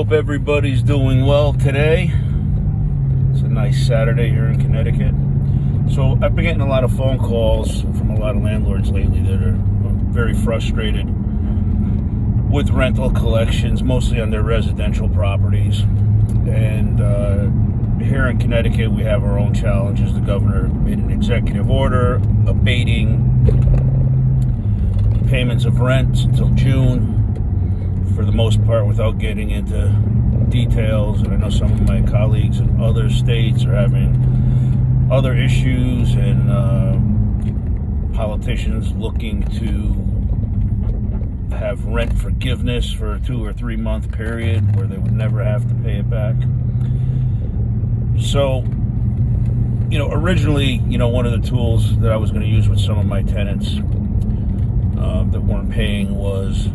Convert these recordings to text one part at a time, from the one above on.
Hope everybody's doing well today. It's a nice Saturday here in Connecticut. So I've been getting a lot of phone calls from a lot of landlords lately that are very frustrated with rental collections, mostly on their residential properties. And here in Connecticut, we have our own challenges. The governor made an executive order abating payments of rent until June, for the most part, without getting into details. And I know some of my colleagues in other states are having other issues, and politicians looking to have rent forgiveness for a 2 or 3 month period where they would never have to pay it back. So, originally, one of the tools that I was going to use with some of my tenants that weren't paying was,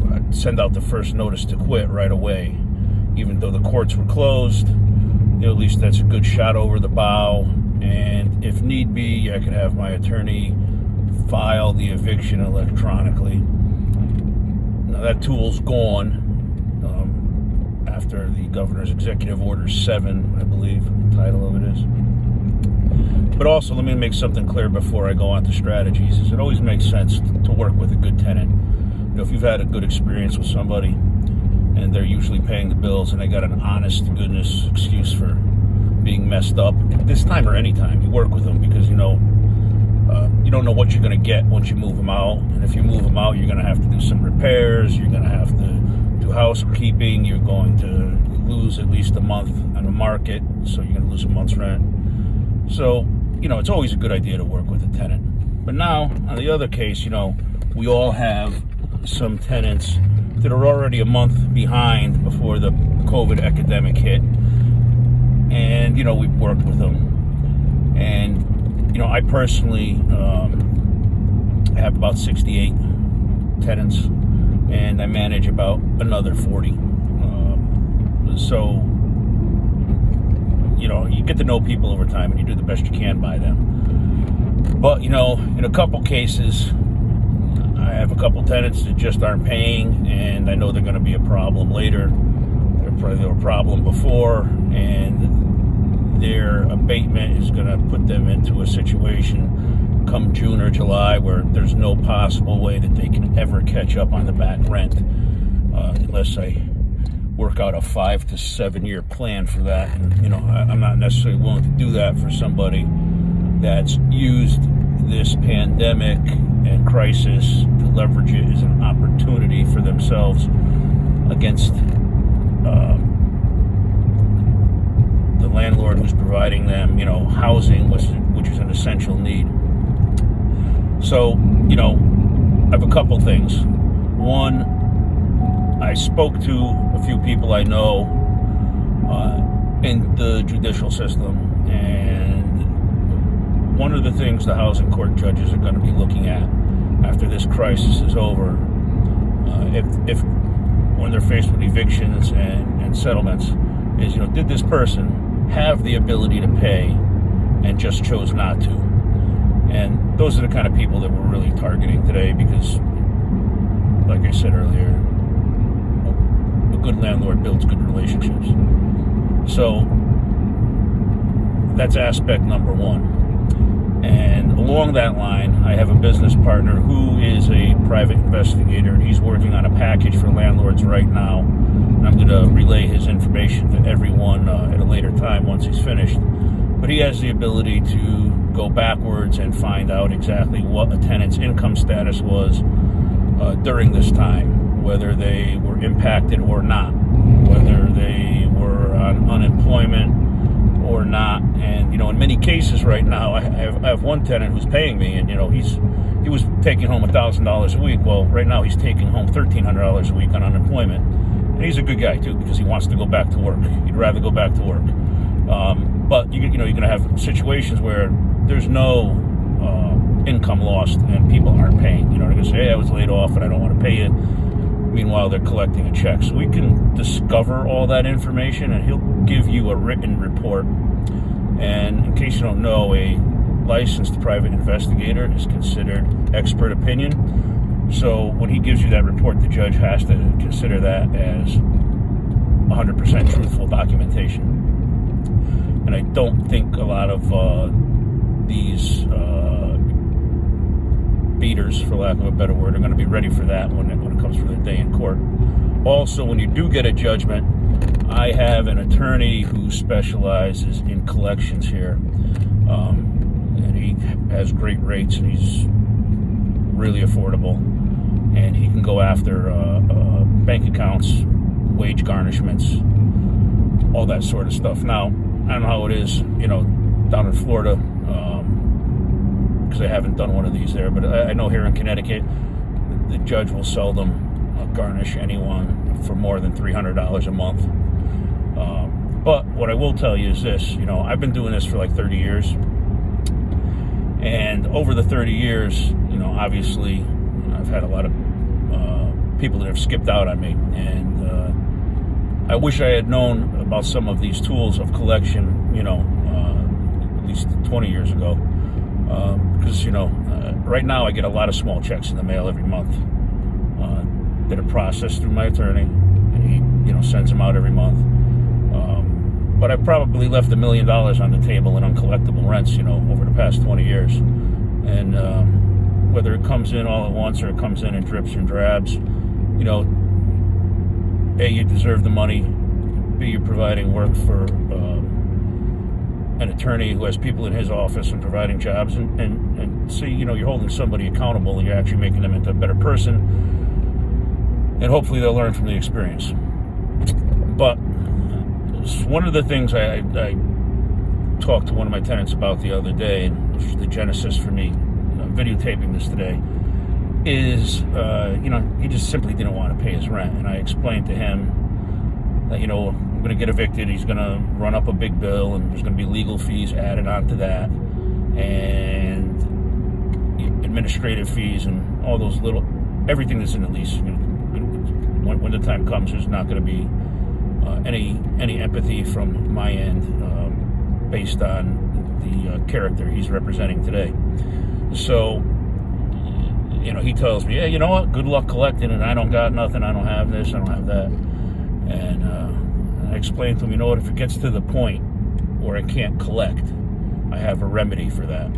I'd send out the first notice to quit right away, even though the courts were closed. At least that's a good shot over the bow. And if need be, I could have my attorney file the eviction electronically. Now that tool's gone after the governor's executive order 7, I believe the title of it is. But also, let me make something clear before I go on to strategies, is it always makes sense to work with a good tenant. If you've had a good experience with somebody and they're usually paying the bills and they got an honest to goodness excuse for being messed up, this time or any time, you work with them, because you don't know what you're going to get once you move them out. And if you move them out, you're going to have to do some repairs, you're going to have to do housekeeping, you're going to lose at least a month on the market, so you're going to lose a month's rent. So, it's always a good idea to work with a tenant. But now, on the other case, we all have some tenants that are already a month behind before the COVID epidemic hit. And, we've worked with them. And, I personally have about 68 tenants, and I manage about another 40. So, you get to know people over time, and you do the best you can by them. But, in a couple cases, I have a couple tenants that just aren't paying, and I know they're going to be a problem later. They were a problem before, and their abatement is going to put them into a situation come June or July where there's no possible way that they can ever catch up on the back rent, unless I work out a 5 to 7 year plan for that. And, I'm not necessarily willing to do that for somebody that's used this pandemic and crisis to leverage it as an opportunity for themselves against the landlord who's providing them, housing, which is an essential need. So, I have a couple things. One, I spoke to a few people I know in the judicial system, and one of the things the housing court judges are going to be looking at after this crisis is over, if when they're faced with evictions and settlements, is, did this person have the ability to pay and just chose not to? And those are the kind of people that we're really targeting today, because, like I said earlier, a good landlord builds good relationships. So that's aspect number one. And along that line, I have a business partner who is a private investigator, and he's working on a package for landlords right now. And I'm going to relay his information to everyone at a later time once he's finished. But he has the ability to go backwards and find out exactly what a tenant's income status was during this time, whether they were impacted or not, whether they were on unemployment or not. And in many cases right now, I have one tenant who's paying me, and he was taking home $1,000 a week. Well, right now he's taking home $1,300 a week on unemployment, and he's a good guy too, because he wants to go back to work. He'd rather go back to work. But you're going to have situations where there's no income lost and people aren't paying. They're going to say, "Hey, I was laid off and I don't want to pay you." Meanwhile, they're collecting a check. So we can discover all that information, and he'll give you a written report. And in case you don't know, a licensed private investigator is considered expert opinion. So when he gives you that report, the judge has to consider that as 100% truthful documentation. And I don't think a lot of these beaters, for lack of a better word, are going to be ready for that when it comes for the day in court. Also, when you do get a judgment, I have an attorney who specializes in collections here, and he has great rates, and he's really affordable, and he can go after bank accounts, wage garnishments, all that sort of stuff. Now, I don't know how it is, down in Florida, because I haven't done one of these there, but I know here in Connecticut, the judge will seldom garnish anyone for more than $300 a month. But what I will tell you is this, I've been doing this for like 30 years. And over the 30 years, obviously, I've had a lot of people that have skipped out on me. And I wish I had known about some of these tools of collection, at least 20 years ago. Because, right now I get a lot of small checks in the mail every month that are processed through my attorney. And he, sends them out every month. But I've probably left $1 million on the table in uncollectible rents, over the past 20 years. And whether it comes in all at once or it comes in drips and drabs, A, you deserve the money. B, you're providing work for an attorney who has people in his office and providing jobs. And C, you're holding somebody accountable. You're actually making them into a better person. And hopefully they'll learn from the experience. But one of the things I talked to one of my tenants about the other day, and which was the genesis for me videotaping this today, is, he just simply didn't want to pay his rent. And I explained to him that, I'm going to get evicted. He's going to run up a big bill, and there's going to be legal fees added onto that, and administrative fees, and all those everything that's in the lease. When the time comes, there's not going to be any empathy from my end based on the character he's representing today. So, he tells me, hey, you know what? Good luck collecting, and I don't got nothing. I don't have this. I don't have that. And I explained to him, what? If it gets to the point where I can't collect, I have a remedy for that.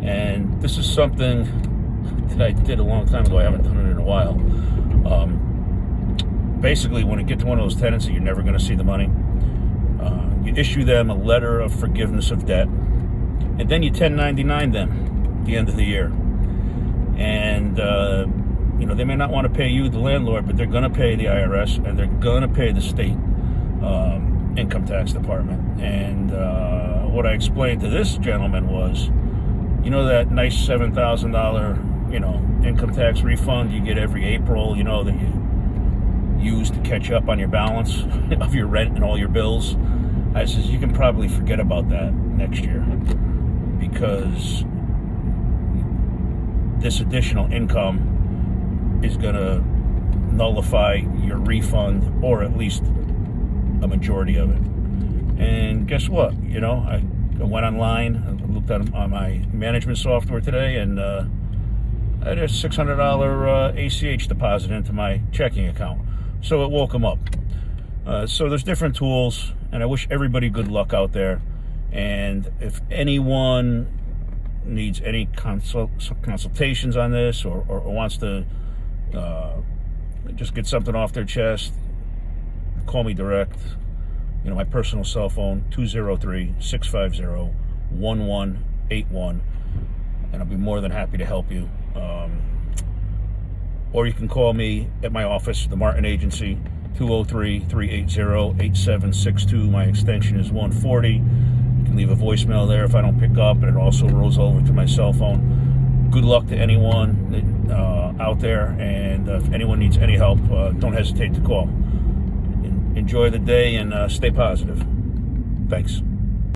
And this is something that I did a long time ago. I haven't done it in a while. Basically, when you get to one of those tenants that you're never going to see the money, you issue them a letter of forgiveness of debt, and then you 1099 them at the end of the year. And, they may not want to pay you, the landlord, but they're going to pay the IRS, and they're going to pay the state income tax department. And what I explained to this gentleman was, that nice $7,000, income tax refund you get every April, that you use to catch up on your balance of your rent and all your bills. I says, you can probably forget about that next year, because this additional income is going to nullify your refund, or at least a majority of it. And guess what? I went online, I looked at on my management software today, and I had a $600 ACH deposit into my checking account. So it woke him up. So there's different tools, and I wish everybody good luck out there. And if anyone needs any consultations on this, or wants to just get something off their chest, call me direct. My personal cell phone, 203-650-1181, and I'll be more than happy to help you. Or you can call me at my office, the Martin Agency, 203-380-8762. My extension is 140. You can leave a voicemail there if I don't pick up, and it also rolls over to my cell phone. Good luck to anyone out there, and if anyone needs any help, don't hesitate to call. Enjoy the day, and stay positive. Thanks.